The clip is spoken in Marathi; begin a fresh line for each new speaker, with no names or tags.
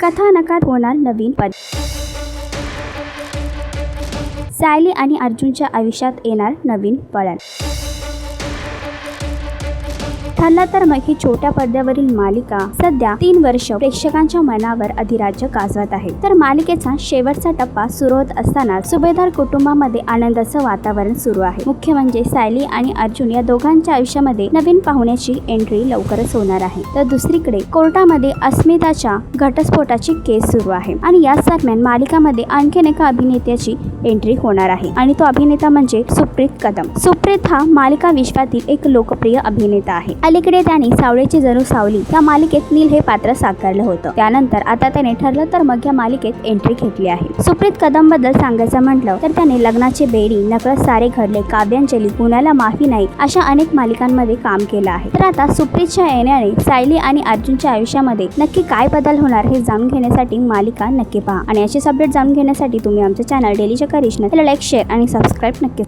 कथानकात होणार नवीन सायली आणि अर्जुनच्या आयुष्यात येणार नवीन वळण। ठरलं तर मग ही छोट्या पडद्यावरील मालिका सध्या 3 वर्ष प्रेक्षकांच्या मनावर अधिराज्य गाजवत आहे। तर मालिकेचा शेवटचा टप्पा सुरू होत असताना सुभेदार कुटुंबामध्ये आनंदाचं वातावरण सुरू आहे। मुख्य म्हणजे सायली आणि अर्जुन या दोघांच्या आयुष्यामध्ये नवीन पाहुण्याची एंट्री लवकरच होणार आहे। तर दुसरीकडे कोर्टामध्ये अस्मिताच्या घटस्फोटाची केस सुरू आहे आणि याच दरम्यान मालिकामध्ये आणखीन एका अभिनेत्याची एंट्री होणार आहे आणि तो अभिनेता म्हणजे सुप्रीत कदम। सुप्रीत हा मालिका विश्वातील एक लोकप्रिय अभिनेता आहे। अलीकडे त्याने सावळेची जणू सावली या मालिकेत नील हे पात्र साकारलं होतं। त्यानंतर आता त्याने ठरलं तर मग या मालिकेत एंट्री घेतली आहे। सुप्रीत कदम बद्दल सांगायचं म्हटलं तर त्याने लग्नाचे बेडी, नकळत सारे घडले, काव्यांजली, कुणाला माफी नाही अशा अनेक मालिकांमध्ये काम केलं आहे। तर आता सुप्रीतच्या येण्याने सायली आणि अर्जुनच्या आयुष्यामध्ये नक्की काय बदल होणार हे जाणून घेण्यासाठी मालिका नक्की पहा आणि अशीच अपडेट जाणून घेण्यासाठी तुम्ही आमच्या चॅनल डेली चक्कर याला लाईक, शेअर आणि सबस्क्राईब नक्की